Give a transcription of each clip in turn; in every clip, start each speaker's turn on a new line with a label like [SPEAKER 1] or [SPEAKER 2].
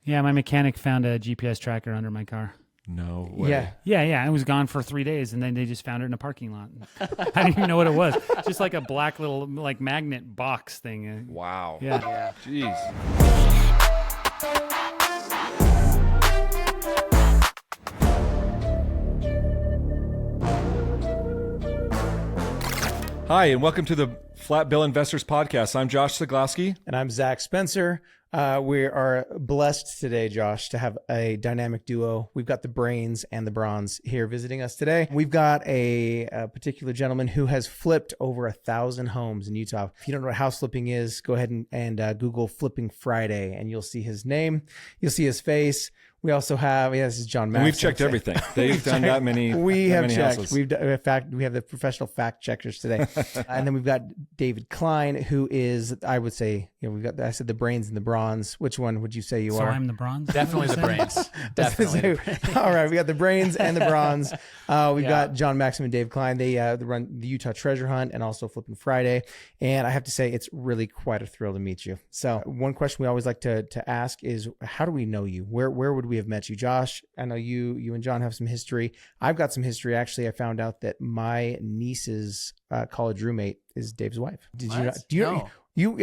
[SPEAKER 1] Yeah, my mechanic found a GPS tracker under my car.
[SPEAKER 2] No way.
[SPEAKER 1] Yeah. It was gone for 3 days, and then they just found it in a parking lot. I didn't even know what it was. Just like a black little magnet box thing.
[SPEAKER 2] Wow.
[SPEAKER 1] Yeah.
[SPEAKER 2] Jeez. Hi, and welcome to the Flat Bill Investors Podcast. I'm Josh Zaglowski.
[SPEAKER 3] And I'm Zach Spencer. We are blessed today, Josh, to have a dynamic duo. We've got the brains and the bronze here visiting us today. We've got a particular gentleman who has flipped over 1,000 homes in Utah. If you don't know what house flipping is, go ahead and Google Flipping Friday, and you'll see his name. You'll see his face. We also have, this is John Max.
[SPEAKER 2] And we've checked everything. They've done that many.
[SPEAKER 3] We have checked.
[SPEAKER 2] Houses.
[SPEAKER 3] We have the professional fact checkers today, and then we've got David Klein, who is, I would say, I said the brains and the bronze. Which one would you say you are?
[SPEAKER 1] So I'm the bronze.
[SPEAKER 4] Definitely the brains. Definitely. The brains.
[SPEAKER 3] All right, we got the brains and the bronze. We've got John Maxim and Dave Klein. They run the Utah Treasure Hunt and also Flipping Friday. And I have to say, it's really quite a thrill to meet you. So one question we always like to ask is, how do we know you? Where would we have met you? Josh, I know you and John have some history. I've got some history. Actually, I found out that my niece's college roommate is Dave's wife. Did you not? No.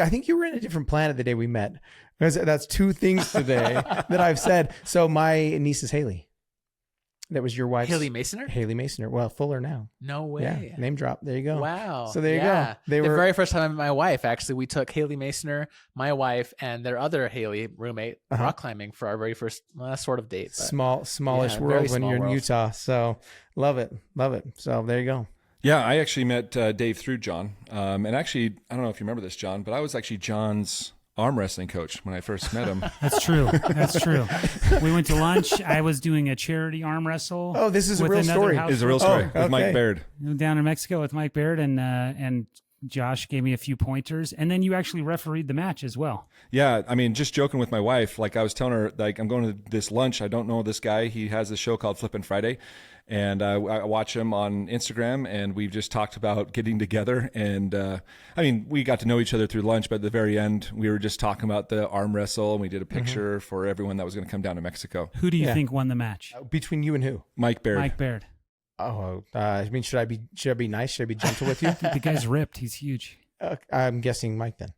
[SPEAKER 3] I think you were in a different planet the day we met. That's two things today that I've said. So my niece is Haley. That was your wife's.
[SPEAKER 4] Haley Masoner?
[SPEAKER 3] Haley Masoner. Well, Fuller now.
[SPEAKER 4] No way.
[SPEAKER 3] Yeah, name drop. There you go.
[SPEAKER 4] Wow.
[SPEAKER 3] So there you go.
[SPEAKER 4] The very first time I met my wife, actually, we took Haley Masoner, my wife, and their other Haley roommate rock climbing for our very first sort of date. But
[SPEAKER 3] smallish world when you're in Utah. So love it. So there you go.
[SPEAKER 2] Yeah, I actually met Dave through John. And actually, I don't know if you remember this, John, but I was actually John's arm wrestling coach when I first met him.
[SPEAKER 1] That's true. We went to lunch. I was doing a charity arm wrestle.
[SPEAKER 3] Oh, this is a real story.
[SPEAKER 2] It's a real story with Mike Baird.
[SPEAKER 1] Down in Mexico with Mike Baird, and Josh gave me a few pointers, and then you actually refereed the match as well.
[SPEAKER 2] Yeah, I mean, just joking with my wife, I was telling her, I'm going to this lunch. I don't know this guy. He has a show called Flippin' Friday, and I watch him on Instagram, and we've just talked about getting together. And we got to know each other through lunch, but at the very end, we were just talking about the arm wrestle, and we did a picture for everyone that was going to come down to Mexico.
[SPEAKER 1] Who do you think won the match?
[SPEAKER 3] Between you and who?
[SPEAKER 2] Mike Baird.
[SPEAKER 1] Mike Baird.
[SPEAKER 3] Oh, should I be nice? Should I be gentle with you?
[SPEAKER 1] The guy's ripped. He's huge.
[SPEAKER 3] I'm guessing Mike then.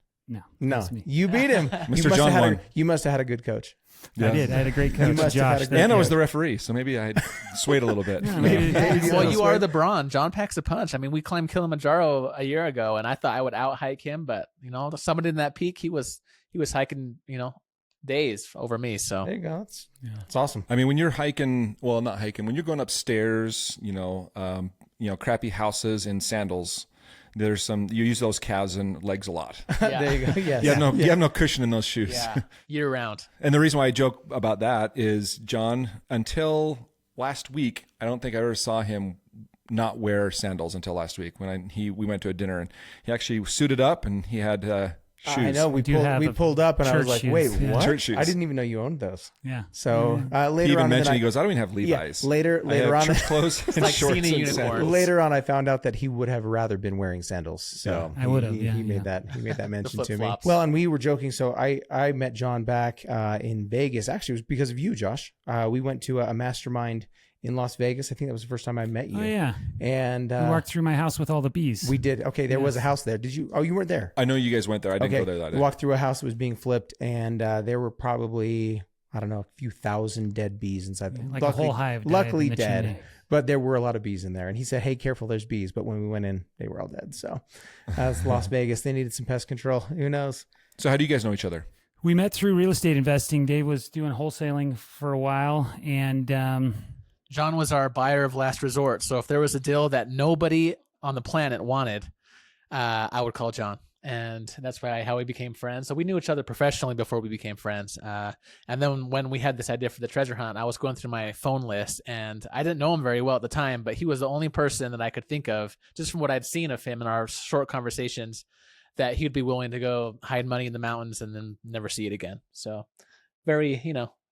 [SPEAKER 1] No,
[SPEAKER 3] you beat him.
[SPEAKER 2] Mr. John won.
[SPEAKER 3] You must have had a good coach.
[SPEAKER 1] Yeah. I did. I had a great coach, Josh.
[SPEAKER 2] And I was the referee, so maybe I swayed a little bit.
[SPEAKER 4] Well, you are the bronze. John packs a punch. I mean, we climbed Kilimanjaro a year ago, and I thought I would out hike him, but somebody in that peak, he was hiking, days over me. So
[SPEAKER 3] there you go. It's awesome.
[SPEAKER 2] I mean, when you're hiking, when you're going upstairs, crappy houses in sandals, you use those calves and legs a lot.
[SPEAKER 4] Yeah.
[SPEAKER 3] There you go. Yes.
[SPEAKER 2] You have no cushion in those shoes.
[SPEAKER 4] Yeah, year round.
[SPEAKER 2] And the reason why I joke about that is John, until last week, I don't think I ever saw him not wear sandals until last week when we went to a dinner, and he actually suited up and he had shoes.
[SPEAKER 3] I know we pulled up and I was like,
[SPEAKER 1] shoes.
[SPEAKER 3] wait,
[SPEAKER 1] Yeah.
[SPEAKER 3] what?
[SPEAKER 2] Church shoes.
[SPEAKER 3] I didn't even know you owned those.
[SPEAKER 1] Yeah.
[SPEAKER 3] So later
[SPEAKER 2] he even
[SPEAKER 3] on,
[SPEAKER 2] mentioned, he goes, I don't even have Levi's.
[SPEAKER 3] Later on,
[SPEAKER 2] church clothes and
[SPEAKER 4] like
[SPEAKER 2] shorts
[SPEAKER 4] seeing a
[SPEAKER 2] and
[SPEAKER 4] unicorn.
[SPEAKER 2] sandals.
[SPEAKER 3] Later on, I found out that he would have rather been wearing sandals. So
[SPEAKER 1] I would have.
[SPEAKER 3] He made that mention to me.
[SPEAKER 4] flip-flops.
[SPEAKER 3] Well, and we were joking. So I met John back in Vegas. Actually, it was because of you, Josh. We went to a mastermind in Las Vegas. I think that was the first time I met you.
[SPEAKER 1] Oh, yeah.
[SPEAKER 3] And
[SPEAKER 1] we walked through my house with all the bees.
[SPEAKER 3] we did. Okay, there was a house there. Did you? Oh, you weren't there.
[SPEAKER 2] I know you guys went there. I didn't go there that day.
[SPEAKER 3] We walked through a house that was being flipped, and there were probably, I don't know, a few thousand dead bees inside.
[SPEAKER 1] Like a whole hive.
[SPEAKER 3] Luckily
[SPEAKER 1] in the
[SPEAKER 3] dead,
[SPEAKER 1] chimney.
[SPEAKER 3] but there were a lot of bees in there. And he said, hey, careful, there's bees. But when we went in, they were all dead. So that's Las Vegas. They needed some pest control. Who knows?
[SPEAKER 2] So how do you guys know each other?
[SPEAKER 1] We met through real estate investing. Dave was doing wholesaling for a while, and
[SPEAKER 4] John was our buyer of last resort. So if there was a deal that nobody on the planet wanted, I would call John. And that's how we became friends. So we knew each other professionally before we became friends. And then when we had this idea for the treasure hunt, I was going through my phone list, and I didn't know him very well at the time, but he was the only person that I could think of, just from what I'd seen of him in our short conversations, that he'd be willing to go hide money in the mountains and then never see it again. So very,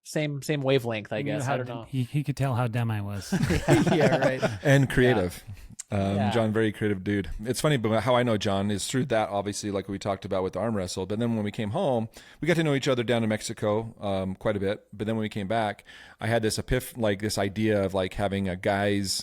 [SPEAKER 4] same wavelength, I
[SPEAKER 1] He knew
[SPEAKER 4] guess.
[SPEAKER 1] how
[SPEAKER 4] I don't
[SPEAKER 1] d-
[SPEAKER 4] know.
[SPEAKER 1] He could tell how dumb I was.
[SPEAKER 3] Yeah, right.
[SPEAKER 2] And creative.
[SPEAKER 4] Yeah.
[SPEAKER 2] John, very creative dude. It's funny, but how I know John is through that, obviously, like we talked about with the arm wrestle. But then when we came home, we got to know each other down in Mexico quite a bit. But then when we came back, I had this this idea of like having a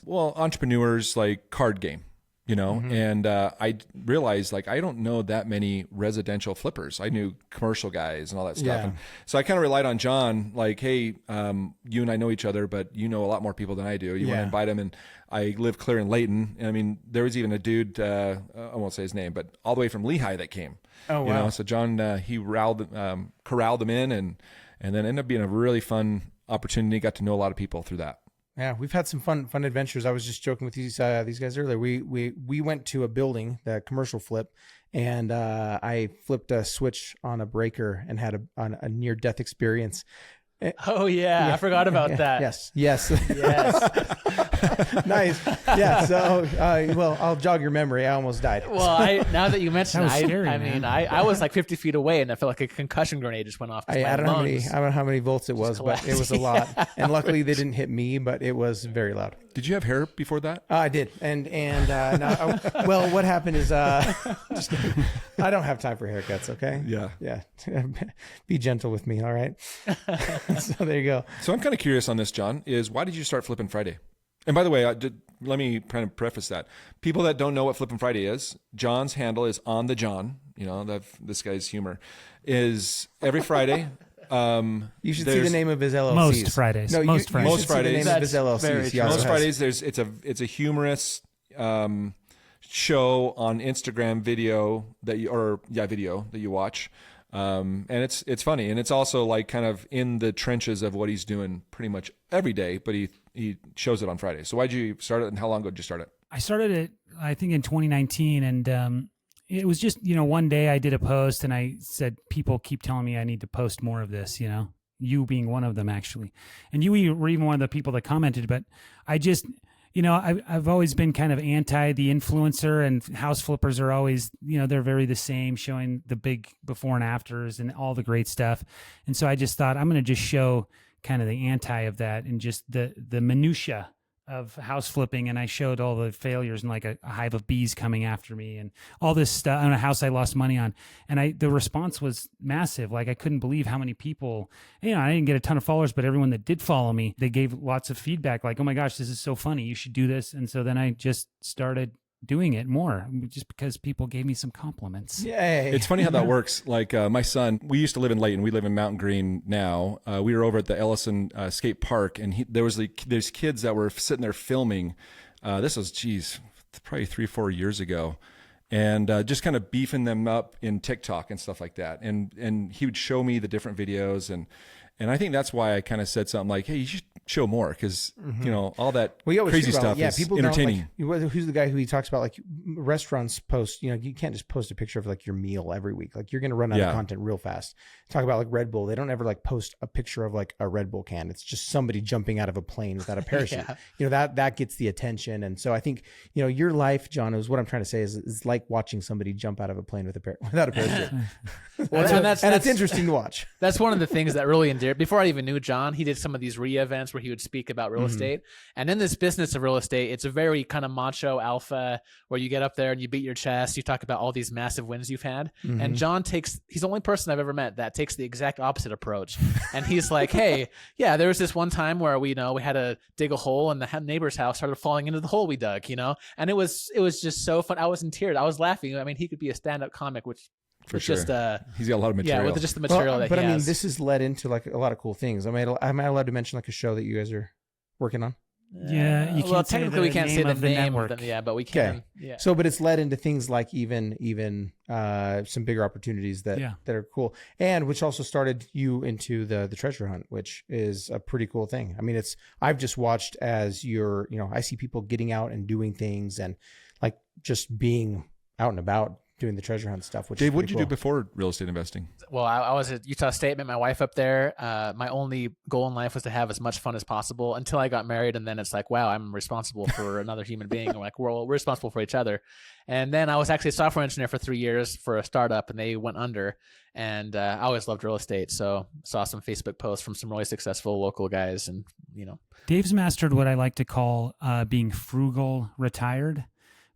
[SPEAKER 2] entrepreneurs like card game. And I realized like I don't know that many residential flippers. I knew commercial guys and all that stuff.
[SPEAKER 3] Yeah.
[SPEAKER 2] And so I kind of relied on John, like, hey, you and I know each other, but you know a lot more people than I do. You want to invite him? And I live clear in Layton. And I mean, there was even a dude, I won't say his name, but all the way from Lehigh that came.
[SPEAKER 3] Oh, wow.
[SPEAKER 2] So John, he corralled them in and then ended up being a really fun opportunity. Got to know a lot of people through that.
[SPEAKER 3] Yeah, we've had some fun adventures. I was just joking with these guys earlier. We went to a building, the commercial flip, and I flipped a switch on a breaker and had a near death experience.
[SPEAKER 4] Oh yeah, I forgot about that.
[SPEAKER 3] Yes.
[SPEAKER 4] Yes.
[SPEAKER 3] Nice. Yeah. So, well, I'll jog your memory. I almost died.
[SPEAKER 4] Well, now that you mention
[SPEAKER 1] That was
[SPEAKER 4] it,
[SPEAKER 1] scary,
[SPEAKER 4] I
[SPEAKER 1] man.
[SPEAKER 4] mean, I was like 50 feet away, and I felt like a concussion grenade just went off. 'cause
[SPEAKER 3] I
[SPEAKER 4] my
[SPEAKER 3] don't know
[SPEAKER 4] lungs-
[SPEAKER 3] how many volts it was, but it was a lot. And luckily, they didn't hit me, but it was very loud.
[SPEAKER 2] Did you have hair before that?
[SPEAKER 3] I did, and well, what happened is, just kidding. I don't have time for haircuts. Okay.
[SPEAKER 2] Yeah.
[SPEAKER 3] Be gentle with me. All right. So there you go.
[SPEAKER 2] So I'm kind of curious on this, John, is why did you start Flippin' Friday? And by the way, let me kind of preface that. People that don't know what Flippin' Friday is, John's handle is on the John. This guy's humor is every Friday.
[SPEAKER 3] You should see the name of his LLCs.
[SPEAKER 1] Most Fridays.
[SPEAKER 3] No,
[SPEAKER 1] Most
[SPEAKER 3] you
[SPEAKER 1] Fridays.
[SPEAKER 3] should see the name of his
[SPEAKER 4] That's very
[SPEAKER 3] LLCs.
[SPEAKER 4] true.
[SPEAKER 3] He also
[SPEAKER 2] Most
[SPEAKER 3] has-
[SPEAKER 2] Fridays, it's a humorous show on Instagram video that you watch. And it's funny, and it's also like kind of in the trenches of what he's doing pretty much every day, but he shows it on Friday. So why'd you start it, and how long ago did you start it?
[SPEAKER 1] I started it, I think, in 2019, and it was just, one day I did a post, and I said, people keep telling me I need to post more of this, you being one of them, actually. And you were even one of the people that commented, but I just, I've always been kind of anti the influencer, and house flippers are always, they're very the same, showing the big before and afters and all the great stuff. And so I just thought I'm going to just show kind of the anti of that and just the minutia of house flipping. And I showed all the failures and like a hive of bees coming after me and all this stuff on a house I lost money on. And the response was massive. Like I couldn't believe how many people, I didn't get a ton of followers, but everyone that did follow me, they gave lots of feedback like, oh my gosh, this is so funny. You should do this. And so then I just started doing it more just because people gave me some compliments.
[SPEAKER 3] Yay.
[SPEAKER 2] It's funny how that works. Like my son, we used to live in Layton. We live in Mountain Green now. We were over at the Ellison Skate Park, and there's kids that were sitting there filming. This was, probably 3-4 years ago. And just kind of beefing them up in TikTok and stuff like that. And he would show me the different videos. And I think that's why I kind of said something like, hey, you should show more because, all that
[SPEAKER 3] We always
[SPEAKER 2] crazy
[SPEAKER 3] think about,
[SPEAKER 2] stuff is
[SPEAKER 3] people
[SPEAKER 2] entertaining.
[SPEAKER 3] Don't, like, who's the guy who he talks about, like restaurants post, you can't just post a picture of like your meal every week. Like you're going to run out of content real fast. Talk about like Red Bull. They don't ever like post a picture of like a Red Bull can. It's just somebody jumping out of a plane without a parachute. That gets the attention. And so I think, your life, John, is what I'm trying to say is like watching somebody jump out of a plane without a parachute. It's interesting to watch.
[SPEAKER 4] That's one of the things that really endeared. Before I even knew John, he did some of these events where he would speak about real estate. And in this business of real estate, it's a very kind of macho alpha where you get up there and you beat your chest. You talk about all these massive wins you've had. And John he's the only person I've ever met that takes the exact opposite approach. And he's like, hey, yeah, there was this one time where we had to dig a hole and the neighbor's house started falling into the hole we dug, and it was just so fun. I was in tears. I was laughing. I mean, he could be a stand-up comic, which
[SPEAKER 2] For
[SPEAKER 4] It's
[SPEAKER 2] sure.
[SPEAKER 4] just
[SPEAKER 2] He's got a lot of material.
[SPEAKER 4] yeah, with just the material that
[SPEAKER 3] but
[SPEAKER 4] he
[SPEAKER 3] I mean,
[SPEAKER 4] has.
[SPEAKER 3] this has led into like a lot of cool things. Am I allowed to mention like a show that you guys are working on?
[SPEAKER 1] Yeah, you
[SPEAKER 4] well,
[SPEAKER 1] can't say
[SPEAKER 4] technically
[SPEAKER 1] the
[SPEAKER 4] we can't say
[SPEAKER 1] name
[SPEAKER 4] the
[SPEAKER 1] of the
[SPEAKER 4] name
[SPEAKER 1] network.
[SPEAKER 4] of yeah, but we can.
[SPEAKER 3] Okay.
[SPEAKER 4] Yeah.
[SPEAKER 3] So, but it's led into things like even some bigger opportunities that are cool, and which also started you into the treasure hunt, which is a pretty cool thing. I mean, I've just watched as I see people getting out and doing things and like just being out and about, doing the treasure hunt stuff. Which
[SPEAKER 2] Dave,
[SPEAKER 3] is
[SPEAKER 2] what
[SPEAKER 3] pretty
[SPEAKER 2] did you
[SPEAKER 3] cool.
[SPEAKER 2] do before real estate investing?
[SPEAKER 4] Well, I was at Utah State, met my wife up there. My only goal in life was to have as much fun as possible until I got married. And then it's like, wow, I'm responsible for another human being. I'm like, we're responsible for each other. And then I was actually a software engineer for 3 years for a startup, and they went under. And I always loved real estate. So saw some Facebook posts from some really successful local guys. And,
[SPEAKER 1] Dave's mastered what I like to call being frugal retired,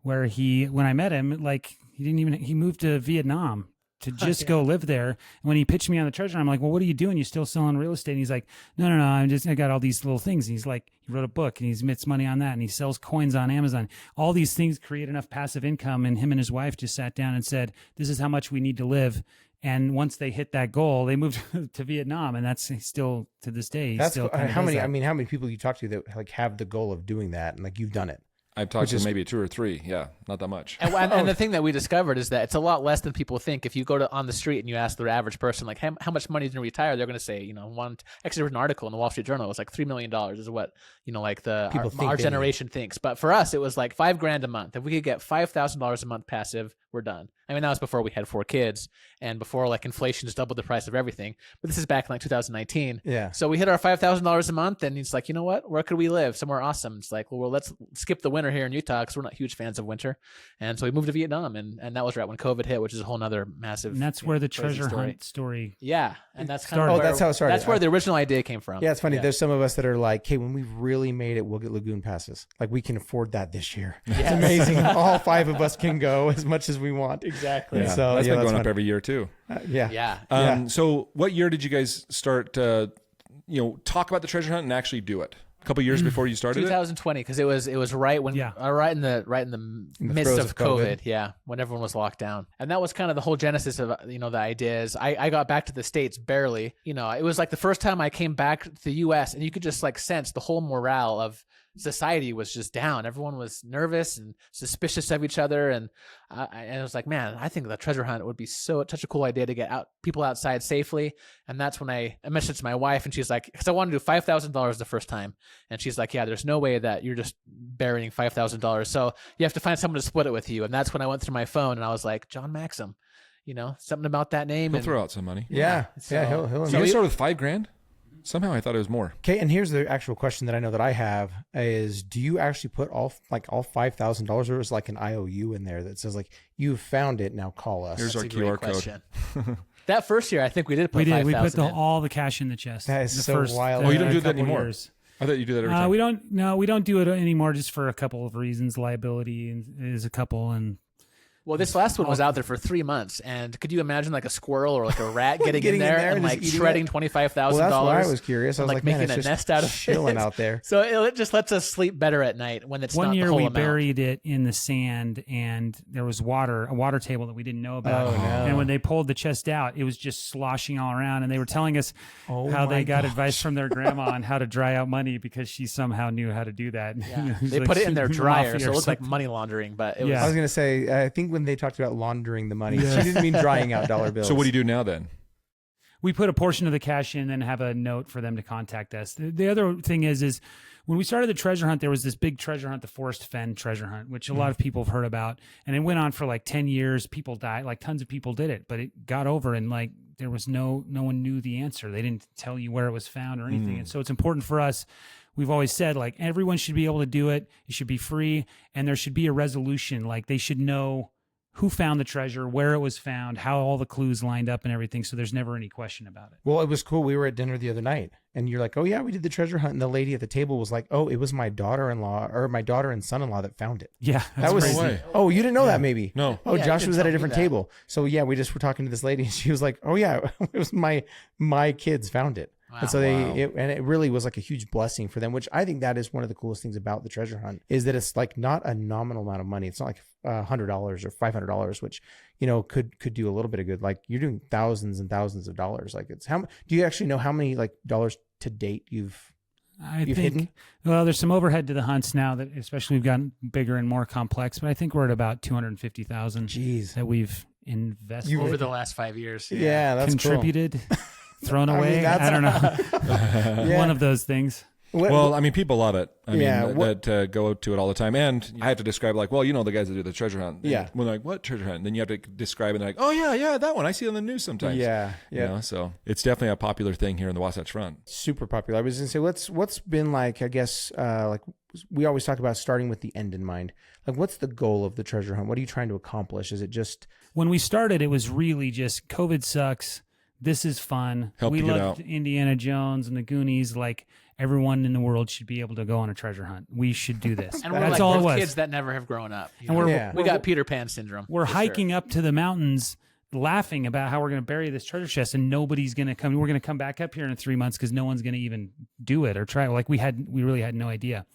[SPEAKER 1] where when I met him, like he moved to Vietnam to just go live there. And when he pitched me on the treasure, I'm like, well, what are you doing? You still selling real estate? And he's like, no, I got all these little things. And he's like, he wrote a book and he's makes money on that. And he sells coins on Amazon. All these things create enough passive income. And him and his wife just sat down and said, this is how much we need to live. And once they hit that goal, they moved to Vietnam, and that's still to this day.
[SPEAKER 3] That's
[SPEAKER 1] still
[SPEAKER 3] how many. I mean, how many people you talk to that like have the goal of doing that, and like you've done it?
[SPEAKER 2] I've talked to maybe 2 or 3. Yeah, not that much.
[SPEAKER 4] And the thing that we discovered is that it's a lot less than people think. If you go on the street and you ask the average person, like, how much money is going to retire, they're going to say, actually there was an article in the Wall Street Journal. It was like $3 million is what, like our generation thinks. But for us, it was like $5,000 a month. If we could get $5,000 a month passive, we're done. I mean, that was before we had 4 kids and before like inflation has doubled the price of everything. But this is back in like 2019.
[SPEAKER 3] Yeah.
[SPEAKER 4] So we hit our $5,000 a month, and it's like, you know what? Where could we live? Somewhere awesome. It's like, well, let's skip the winter here in Utah because we're not huge fans of winter. And so we moved to Vietnam, and that was right when COVID hit, which is a whole nother massive.
[SPEAKER 1] And that's where the
[SPEAKER 4] crazy
[SPEAKER 1] treasure hunt story.
[SPEAKER 4] Yeah, and that's kind
[SPEAKER 1] started.
[SPEAKER 4] of
[SPEAKER 3] that's how it started.
[SPEAKER 4] That's where the original idea came from.
[SPEAKER 3] Yeah, it's funny. There's some of us that are like, hey, when we've really made it, we'll get lagoon passes. Like we can afford that this year.
[SPEAKER 4] Yes.
[SPEAKER 3] It's amazing. All 5 of us can go as much as we want.
[SPEAKER 4] Exactly.
[SPEAKER 2] Yeah.
[SPEAKER 3] So
[SPEAKER 2] that's been going
[SPEAKER 3] fun.
[SPEAKER 2] up every year too.
[SPEAKER 4] Yeah.
[SPEAKER 2] So what year did you guys start talk about the treasure hunt and actually do it? A couple years before you started
[SPEAKER 4] 2020, because it was right when right in the midst
[SPEAKER 3] throes
[SPEAKER 4] of
[SPEAKER 3] of
[SPEAKER 4] COVID.
[SPEAKER 3] COVID.
[SPEAKER 4] Yeah, when everyone was locked down, and that was kind of the whole genesis of the ideas. I got back to the States barely. It was like the first time I came back to the U.S. and you could just like sense the whole morale of society was just down. Everyone was nervous and suspicious of each other, and I was like, man, I think the treasure hunt would be such a cool idea to get people outside safely. And that's when I mentioned it to my wife, and she's like, because I wanted to do $5,000 the first time, and she's like, yeah, there's no way that you're just burying $5,000, so you have to find someone to split it with you. And that's when I went through my phone and I was like, John Maxim, something about that name.
[SPEAKER 2] He'll throw out some money.
[SPEAKER 3] Yeah.
[SPEAKER 4] So-
[SPEAKER 3] He'll
[SPEAKER 2] So you guys started with $5,000? Somehow I thought it was more.
[SPEAKER 3] Okay, and here's the actual question that I know that I have is: do you actually put all $5,000, or is like an IOU in there that says like you found it, now call us?
[SPEAKER 2] Here's
[SPEAKER 4] That's
[SPEAKER 2] our
[SPEAKER 4] a great
[SPEAKER 2] QR code.
[SPEAKER 4] question. That first year, I think we did put
[SPEAKER 1] We did.
[SPEAKER 4] 5,000
[SPEAKER 1] We put
[SPEAKER 4] in.
[SPEAKER 1] all the cash in the chest.
[SPEAKER 3] That is
[SPEAKER 1] the
[SPEAKER 3] so wild.
[SPEAKER 2] Oh, you don't do that
[SPEAKER 1] couple
[SPEAKER 2] anymore?
[SPEAKER 1] years.
[SPEAKER 2] I thought you do that every time.
[SPEAKER 1] We don't. No, we don't do it anymore. Just for a couple of reasons. Liability is a couple, and
[SPEAKER 4] Well, this last one was out there for 3 months, and could you imagine like a squirrel or like a rat getting,
[SPEAKER 3] Getting
[SPEAKER 4] in there and
[SPEAKER 3] and
[SPEAKER 4] like
[SPEAKER 3] just eating
[SPEAKER 4] shredding
[SPEAKER 3] it?
[SPEAKER 4] $25,000?
[SPEAKER 3] Well, that's why I was curious. I was
[SPEAKER 4] like
[SPEAKER 3] like, man,
[SPEAKER 4] making
[SPEAKER 3] it's
[SPEAKER 4] a
[SPEAKER 3] just
[SPEAKER 4] nest out of
[SPEAKER 3] chilling
[SPEAKER 4] it.
[SPEAKER 3] out there.
[SPEAKER 4] So it just lets us sleep better at night when it's
[SPEAKER 1] one
[SPEAKER 4] not
[SPEAKER 1] year
[SPEAKER 4] the whole
[SPEAKER 1] we
[SPEAKER 4] amount.
[SPEAKER 1] buried it in the sand, and there was a water table that we didn't know about.
[SPEAKER 3] Oh, no.
[SPEAKER 1] And when they pulled the chest out, it was just sloshing all around. And they were telling us
[SPEAKER 3] Oh
[SPEAKER 1] how
[SPEAKER 3] my
[SPEAKER 1] they got
[SPEAKER 3] gosh.
[SPEAKER 1] advice from their grandma on how to dry out money because she somehow knew how to do that.
[SPEAKER 4] Yeah.
[SPEAKER 1] It was
[SPEAKER 4] They
[SPEAKER 1] like
[SPEAKER 4] put it in their dryer,
[SPEAKER 1] mafia
[SPEAKER 4] so it
[SPEAKER 1] or
[SPEAKER 4] looked like
[SPEAKER 1] something.
[SPEAKER 4] money laundering. But it
[SPEAKER 1] Yeah.
[SPEAKER 3] I
[SPEAKER 4] was
[SPEAKER 3] was gonna say, I think when they talked about laundering the money, she didn't mean drying out dollar bills.
[SPEAKER 2] So what do you do now then?
[SPEAKER 1] We put a portion of the cash in and have a note for them to contact us. The other thing is when we started the treasure hunt, there was this big treasure hunt, the Forest Fen treasure hunt, which a lot of people have heard about. And it went on for like 10 years. People died, like tons of people did it, but it got over and like there was no one knew the answer. They didn't tell you where it was found or anything. And so it's important for us. We've always said like everyone should be able to do it. It should be free. And there should be a resolution. Like they should know who found the treasure, where it was found, how all the clues lined up and everything. So there's never any question about it.
[SPEAKER 3] Well, it was cool. We were at dinner the other night, and you're like, "Oh yeah, we did the treasure hunt." And the lady at the table was like, "Oh, it was my daughter-in-law or my daughter and son-in-law that found it."
[SPEAKER 1] Yeah.
[SPEAKER 3] That was.
[SPEAKER 2] No way.
[SPEAKER 3] Oh, you didn't know that maybe?
[SPEAKER 2] No.
[SPEAKER 3] Oh,
[SPEAKER 4] Yeah,
[SPEAKER 3] Josh
[SPEAKER 4] you
[SPEAKER 3] was
[SPEAKER 4] didn't
[SPEAKER 3] at a
[SPEAKER 4] tell me
[SPEAKER 3] different
[SPEAKER 4] that.
[SPEAKER 3] table. So yeah, we just were talking to this lady, and she was like, "Oh yeah, it was my kids found it."
[SPEAKER 4] Wow.
[SPEAKER 3] And so it really was like a huge blessing for them, which I think that is one of the coolest things about the treasure hunt is that it's like not a nominal amount of money. It's not like $100 or $500, which could do a little bit of good. Like you're doing thousands and thousands of dollars. Like it's do you actually know how many like dollars to date you've hidden?
[SPEAKER 1] Well, there's some overhead to the hunts now that especially we've gotten bigger and more complex, but I think we're at about 250,000
[SPEAKER 3] Jeez.
[SPEAKER 1] that we've invested,
[SPEAKER 3] You-
[SPEAKER 4] over the last 5 years.
[SPEAKER 3] Yeah, that's
[SPEAKER 1] contributed, thrown
[SPEAKER 3] I mean,
[SPEAKER 1] away.
[SPEAKER 3] that's-
[SPEAKER 1] I don't know.
[SPEAKER 3] Yeah.
[SPEAKER 1] One of those things.
[SPEAKER 2] Well, I mean, people love it. I
[SPEAKER 3] Yeah,
[SPEAKER 2] mean, that go to it all the time. And I have to describe, like, well, you know, the guys that do the treasure hunt. And
[SPEAKER 3] Yeah.
[SPEAKER 2] when they're like, what treasure hunt? And then you have to describe it. And they're like, oh, yeah, that one. I see it on the news sometimes.
[SPEAKER 3] Yeah,
[SPEAKER 2] You know, so it's definitely a popular thing here in the Wasatch Front.
[SPEAKER 3] super popular. I was gonna say, what's been like? I guess like we always talk about starting with the end in mind. Like, what's the goal of the treasure hunt? What are you trying to accomplish? Is it just
[SPEAKER 1] When we started, it was really just COVID sucks. This is fun.
[SPEAKER 2] Help
[SPEAKER 1] we
[SPEAKER 2] you get
[SPEAKER 1] loved
[SPEAKER 2] out.
[SPEAKER 1] Indiana Jones and the Goonies. Like everyone in the world should be able to go on a treasure hunt. We should do this.
[SPEAKER 4] And we're
[SPEAKER 1] That's
[SPEAKER 4] like
[SPEAKER 1] all it
[SPEAKER 4] we're
[SPEAKER 1] was.
[SPEAKER 4] kids that never have grown up. you
[SPEAKER 1] And
[SPEAKER 4] know?
[SPEAKER 1] we're,
[SPEAKER 3] Yeah.
[SPEAKER 4] we got Peter Pan syndrome.
[SPEAKER 1] we're
[SPEAKER 4] for
[SPEAKER 1] hiking
[SPEAKER 4] sure.
[SPEAKER 1] up to the mountains laughing about how we're going to bury this treasure chest and nobody's going to come. We're going to come back up here in 3 months because no one's going to even do it or try. Like we really had no idea.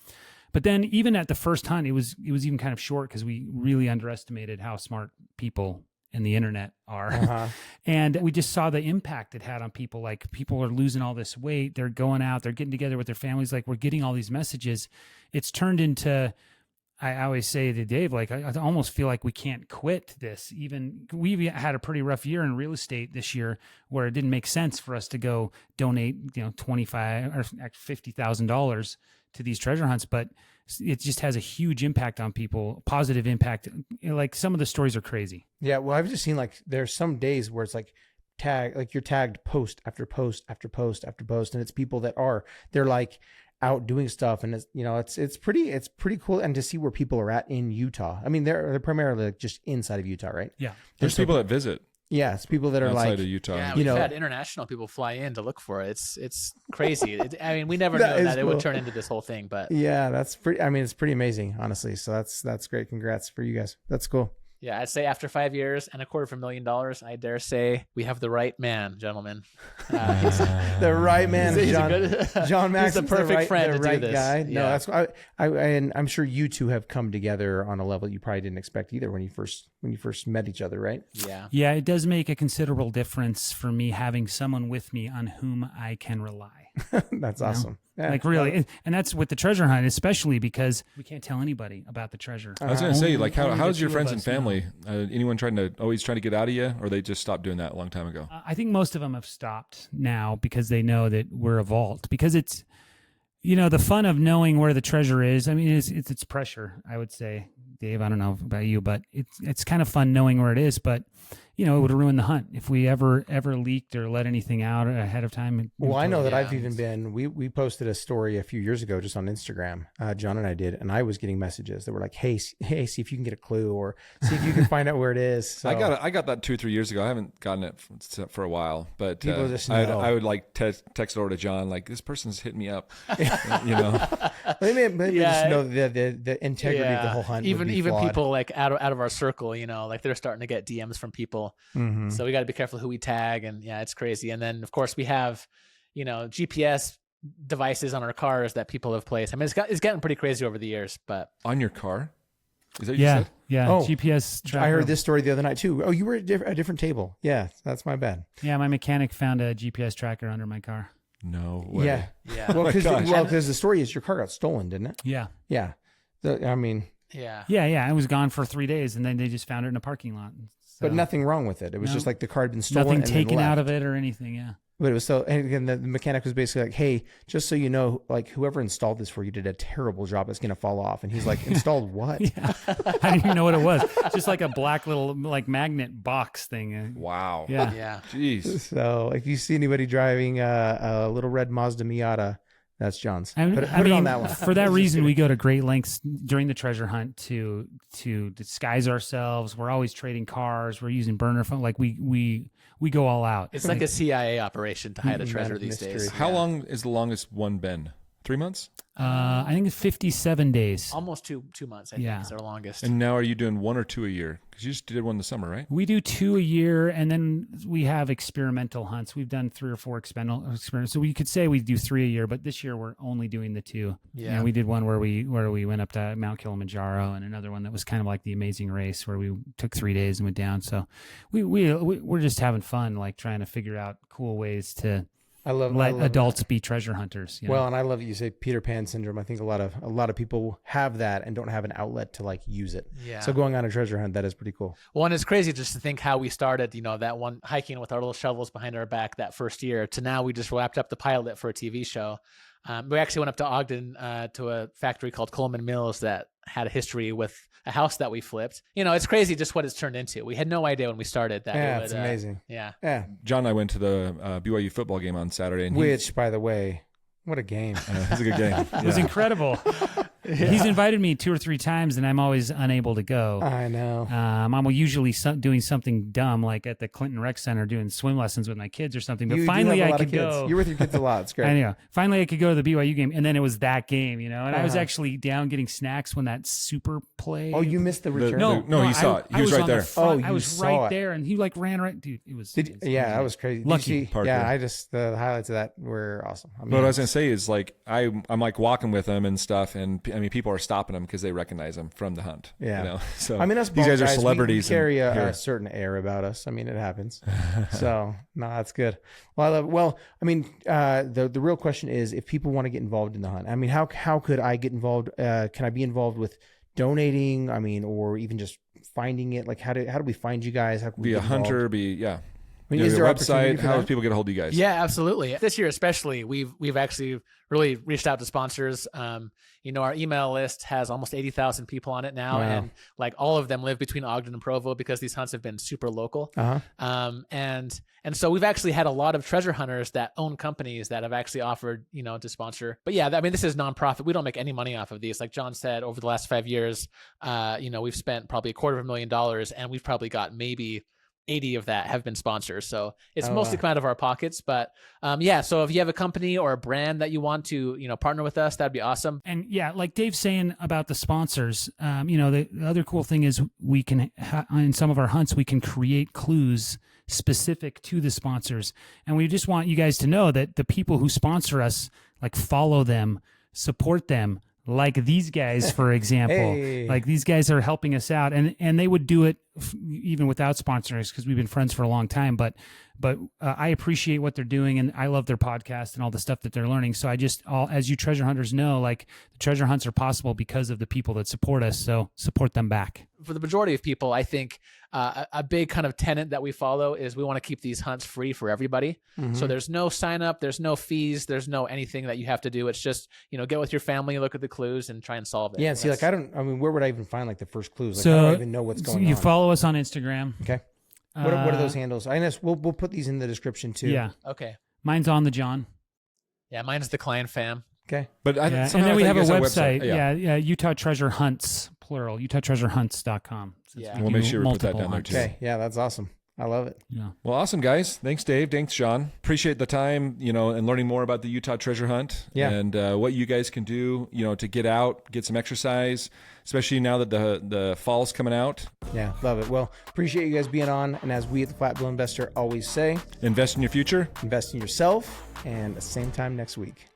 [SPEAKER 1] But then even at the first hunt, it was even kind of short because we really underestimated how smart people in the internet are. And we just saw the impact it had on people. Like people are losing all this weight. They're going out, they're getting together with their families. Like we're getting all these messages. It's turned into, I always say to Dave, like, I almost feel like we can't quit this. Even we've had a pretty rough year in real estate this year where it didn't make sense for us to go donate, $25,000 or $50,000 to these treasure hunts, but it just has a huge impact on people, positive impact. Like some of the stories are crazy.
[SPEAKER 3] Yeah, well, I've just seen like there's some days where it's like you're tagged post after post after post after post, and it's people that they're like out doing stuff, and it's pretty cool, and to see where people are at in Utah. I mean, they're primarily like just inside of Utah, right?
[SPEAKER 1] Yeah.
[SPEAKER 2] There's people that visit
[SPEAKER 3] Yeah, it's people that are
[SPEAKER 2] outside
[SPEAKER 3] like
[SPEAKER 2] of Utah.
[SPEAKER 4] Yeah,
[SPEAKER 3] you
[SPEAKER 4] we've
[SPEAKER 3] know-
[SPEAKER 4] had international people fly in to look for it. It's crazy. I mean, we never
[SPEAKER 3] That
[SPEAKER 4] knew
[SPEAKER 3] is
[SPEAKER 4] that it would
[SPEAKER 3] cool.
[SPEAKER 4] turn into this whole thing, but
[SPEAKER 3] Yeah, that's pretty. I mean, it's pretty amazing, honestly. So that's great. Congrats for you guys. That's cool.
[SPEAKER 4] yeah, I'd say after 5 years and $250,000, I dare say we have the right man, gentlemen. He's-
[SPEAKER 3] The right man,
[SPEAKER 4] he's a
[SPEAKER 3] John.
[SPEAKER 4] good-
[SPEAKER 3] John
[SPEAKER 4] he's
[SPEAKER 3] Max,
[SPEAKER 4] the perfect friend
[SPEAKER 3] the
[SPEAKER 4] to do
[SPEAKER 3] right
[SPEAKER 4] this.
[SPEAKER 3] guy. No,
[SPEAKER 4] Yeah.
[SPEAKER 3] that's and I'm sure you two have come together on a level you probably didn't expect either when you first met each other, right?
[SPEAKER 4] Yeah.
[SPEAKER 1] Yeah, it does make a considerable difference for me having someone with me on whom I can rely.
[SPEAKER 3] That's awesome. Yeah.
[SPEAKER 1] Like really, and that's with the treasure hunt, especially because we can't tell anybody about the treasure.
[SPEAKER 2] I was going to say,
[SPEAKER 1] Only-
[SPEAKER 2] like,
[SPEAKER 1] only the
[SPEAKER 2] how's your
[SPEAKER 1] two of
[SPEAKER 2] friends and
[SPEAKER 1] us know.
[SPEAKER 2] family? Anyone always trying to get out of you, or they just stopped doing that a long time ago?
[SPEAKER 1] I think most of them have stopped now because they know that we're a vault. Because it's, the fun of knowing where the treasure is. I mean, it's pressure. I would say, Dave. I don't know about you, but it's kind of fun knowing where it is. But it would ruin the hunt if we ever leaked or let anything out ahead of time.
[SPEAKER 3] Well, I know that
[SPEAKER 4] Yeah.
[SPEAKER 3] I've even been. We posted a story a few years ago just on Instagram. John and I did, and I was getting messages that were like, "Hey, see if you can get a clue, or see if you can find out where it is." So,
[SPEAKER 2] I got that 2 or 3 years ago. I haven't gotten it for a while, but
[SPEAKER 3] People just
[SPEAKER 2] I
[SPEAKER 3] know.
[SPEAKER 2] would like text it over to John, like, this person's hitting me up.
[SPEAKER 3] Maybe
[SPEAKER 4] Yeah.
[SPEAKER 3] just know the integrity of the whole hunt.
[SPEAKER 4] Even
[SPEAKER 3] would be flawed.
[SPEAKER 4] people like out of our circle, like they're starting to get DMs from people.
[SPEAKER 3] Mhm.
[SPEAKER 4] So we got to be careful who we tag, and yeah, it's crazy. And then of course we have, GPS devices on our cars that people have placed. I mean, it's gotten pretty crazy over the years, but
[SPEAKER 2] On your car? Is that what you
[SPEAKER 1] Yeah,
[SPEAKER 2] said?
[SPEAKER 1] yeah.
[SPEAKER 3] Oh,
[SPEAKER 1] GPS tracker.
[SPEAKER 3] I heard this story the other night too. Oh, you were at a different table. Yeah, that's my bad.
[SPEAKER 1] Yeah, my mechanic found a GPS tracker under my car.
[SPEAKER 2] No way.
[SPEAKER 3] Yeah.
[SPEAKER 4] yeah,
[SPEAKER 3] Well,
[SPEAKER 2] my gosh.
[SPEAKER 3] because the story is your car got stolen, didn't it?
[SPEAKER 1] Yeah.
[SPEAKER 3] Yeah. I mean,
[SPEAKER 4] yeah.
[SPEAKER 1] Yeah. I was gone for 3 days, and then they just found it in a parking lot.
[SPEAKER 3] but
[SPEAKER 1] So,
[SPEAKER 3] nothing wrong with it. It was
[SPEAKER 1] No.
[SPEAKER 3] just like the car had been stolen.
[SPEAKER 1] nothing
[SPEAKER 3] and then
[SPEAKER 1] taken out
[SPEAKER 3] left.
[SPEAKER 1] of it or anything. Yeah.
[SPEAKER 3] But it was so, and again, the mechanic was basically like, "Hey, just so you know, like whoever installed this for you did a terrible job. It's gonna fall off." And he's like, "Installed what?"
[SPEAKER 1] Yeah. I didn't even know what it was. Just like a black little like magnet box thing.
[SPEAKER 2] Wow.
[SPEAKER 1] Yeah.
[SPEAKER 4] Yeah.
[SPEAKER 2] Jeez.
[SPEAKER 3] So if you see anybody driving a little red Mazda Miata, that's John's.
[SPEAKER 1] I
[SPEAKER 3] Put it on that one.
[SPEAKER 1] For that reason, we go to great lengths during the treasure hunt to disguise ourselves. We're always trading cars. We're using burner phone. Like we go all out.
[SPEAKER 4] It's like a CIA operation to hide a
[SPEAKER 3] Man
[SPEAKER 4] treasure
[SPEAKER 3] of
[SPEAKER 4] these days.
[SPEAKER 3] mystery.
[SPEAKER 2] How long is the longest one been? 3 months?
[SPEAKER 1] I think it's 57 days.
[SPEAKER 4] Almost 2 months, I think,
[SPEAKER 1] Yeah.
[SPEAKER 4] is our longest.
[SPEAKER 2] And now are you doing 1 or 2 a year? Because you just did one in the summer, right?
[SPEAKER 1] We do 2 a year, and then we have experimental hunts. We've done 3 or 4 experiments. So we could say we do 3 a year, but this year we're only doing the 2.
[SPEAKER 4] Yeah.
[SPEAKER 1] We did one where we went up to Mount Kilimanjaro, and another one that was kind of like the Amazing Race, where we took 3 days and went down. So we're just having fun, like trying to figure out cool ways to
[SPEAKER 3] I love
[SPEAKER 1] let
[SPEAKER 3] I love
[SPEAKER 1] adults be treasure hunters. You know?
[SPEAKER 3] Well, and I love that you say Peter Pan syndrome. I think a lot of people have that and don't have an outlet to like use it.
[SPEAKER 4] Yeah.
[SPEAKER 3] So going on a treasure hunt, that is pretty cool.
[SPEAKER 4] Well, and it's crazy just to think how we started, that one hiking with our little shovels behind our back that first year to now we just wrapped up the pilot for a TV show. We actually went up to Ogden to a factory called Coleman Mills that had a history with a house that we flipped. It's crazy just what it's turned into. We had no idea when we started that.
[SPEAKER 3] Yeah, it's amazing.
[SPEAKER 4] Yeah.
[SPEAKER 2] John and I went to the BYU football game on Saturday, and
[SPEAKER 3] Which, by the way, what a game.
[SPEAKER 2] it was a good game.
[SPEAKER 1] It was incredible. He's invited me 2 or 3 times, and I'm always unable to go.
[SPEAKER 3] I know.
[SPEAKER 1] I'm usually doing something dumb, like at the Clinton Rec Center doing swim lessons with my kids or something. But
[SPEAKER 3] You do
[SPEAKER 1] finally,
[SPEAKER 3] have a
[SPEAKER 1] I
[SPEAKER 3] lot of
[SPEAKER 1] could
[SPEAKER 3] kids.
[SPEAKER 1] go.
[SPEAKER 3] You're with your kids a lot. It's great.
[SPEAKER 1] I know. Finally, I could go to the BYU game, and then it was that game, and I was
[SPEAKER 3] Uh-huh.
[SPEAKER 1] actually down getting snacks when that super play.
[SPEAKER 3] Oh, you missed the return?
[SPEAKER 2] No, he saw it. He was right
[SPEAKER 1] on the
[SPEAKER 2] there.
[SPEAKER 1] front.
[SPEAKER 3] Oh,
[SPEAKER 1] I
[SPEAKER 3] you
[SPEAKER 1] was
[SPEAKER 3] saw
[SPEAKER 1] right
[SPEAKER 3] it.
[SPEAKER 1] there, and he ran right. Dude, it was.
[SPEAKER 3] Yeah, that was crazy. Did you
[SPEAKER 1] Lucky.
[SPEAKER 3] see-
[SPEAKER 2] Parker.
[SPEAKER 3] Yeah, the highlights of that were awesome. I mean,
[SPEAKER 2] But what I was gonna say is like I'm like walking with them and stuff, and I mean people are stopping them because they recognize them from the hunt.
[SPEAKER 3] Yeah.
[SPEAKER 2] So
[SPEAKER 3] I mean, us
[SPEAKER 2] these
[SPEAKER 3] bald
[SPEAKER 2] guys are celebrities.
[SPEAKER 3] We carry
[SPEAKER 2] here.
[SPEAKER 3] a certain air about us. I mean, it happens. So no, that's good. Well, I love. Well, I mean, the real question is, if people want to get involved in the hunt, I mean, how could I get involved? Can I be involved with donating? I mean, or even just finding it? Like, how do we find you guys? How can we
[SPEAKER 2] Be a
[SPEAKER 3] get
[SPEAKER 2] hunter.
[SPEAKER 3] involved?
[SPEAKER 2] I mean,
[SPEAKER 3] is there
[SPEAKER 2] a
[SPEAKER 3] opportunity
[SPEAKER 2] website?
[SPEAKER 3] for
[SPEAKER 2] How
[SPEAKER 3] that?
[SPEAKER 2] do people get a hold of you guys?
[SPEAKER 4] Yeah, absolutely. This year especially, we've actually really reached out to sponsors. Our email list has almost 80,000 people on it now,
[SPEAKER 3] Wow.
[SPEAKER 4] and like all of them live between Ogden and Provo because these hunts have been super local. And so we've actually had a lot of treasure hunters that own companies that have actually offered, to sponsor. But yeah, I mean, this is nonprofit. We don't make any money off of these. Like John said, over the last 5 years, we've spent probably $250,000, and we've probably got maybe 80 of that have been sponsors. So it's mostly come out of our pockets. But so if you have a company or a brand that you want to, partner with us, that'd be awesome.
[SPEAKER 1] And yeah, like Dave's saying about the sponsors, the other cool thing is we can, in some of our hunts, we can create clues specific to the sponsors. And we just want you guys to know that the people who sponsor us, like follow them, support them, like these guys, for example.
[SPEAKER 3] Hey.
[SPEAKER 1] Like these guys are helping us out, and they would do it even without sponsors because we've been friends for a long time. But I appreciate what they're doing, and I love their podcast and all the stuff that they're learning. So as you treasure hunters know, like the treasure hunts are possible because of the people that support us. So support them back.
[SPEAKER 4] For the majority of people, I think a big kind of tenet that we follow is we want to keep these hunts free for everybody.
[SPEAKER 3] Mm-hmm.
[SPEAKER 4] So there's no sign up, there's no fees, there's no anything that you have to do. It's just, get with your family, look at the clues, and try and solve it.
[SPEAKER 3] Yeah.
[SPEAKER 4] And
[SPEAKER 3] See,
[SPEAKER 4] that's-
[SPEAKER 3] I mean, where would I even find like the first clues? Like,
[SPEAKER 1] So
[SPEAKER 3] I don't even know what's going
[SPEAKER 1] you
[SPEAKER 3] on.
[SPEAKER 1] follow us on Instagram.
[SPEAKER 3] Okay. What are those handles? I guess we'll put these in the description too.
[SPEAKER 1] Yeah,
[SPEAKER 4] Okay.
[SPEAKER 1] mine's on the John.
[SPEAKER 4] Yeah, mine's the Klein fam.
[SPEAKER 3] Okay.
[SPEAKER 2] But
[SPEAKER 1] Yeah. And
[SPEAKER 2] somehow
[SPEAKER 1] then
[SPEAKER 2] I
[SPEAKER 1] we
[SPEAKER 2] thought
[SPEAKER 1] have
[SPEAKER 2] you
[SPEAKER 1] a
[SPEAKER 2] guys had
[SPEAKER 1] website. Yeah, Utah Treasure Hunts, plural. UtahTreasureHunts.com. since
[SPEAKER 4] Yeah.
[SPEAKER 1] we
[SPEAKER 2] We'll
[SPEAKER 1] do
[SPEAKER 2] make sure we put that
[SPEAKER 1] multiple
[SPEAKER 2] down there,
[SPEAKER 1] hunts.
[SPEAKER 2] too.
[SPEAKER 3] Okay. Yeah, that's awesome. I love it.
[SPEAKER 1] Yeah.
[SPEAKER 2] Well, awesome, guys. Thanks, Dave. Thanks, John. Appreciate the time, and learning more about the Utah Treasure Hunt and what you guys can do, to get out, get some exercise, especially now that the fall's coming out.
[SPEAKER 3] Yeah, love it. Well, appreciate you guys being on. And as we at the Flat Bill Investor always say,
[SPEAKER 2] Invest in your future.
[SPEAKER 3] invest in yourself, and the same time next week.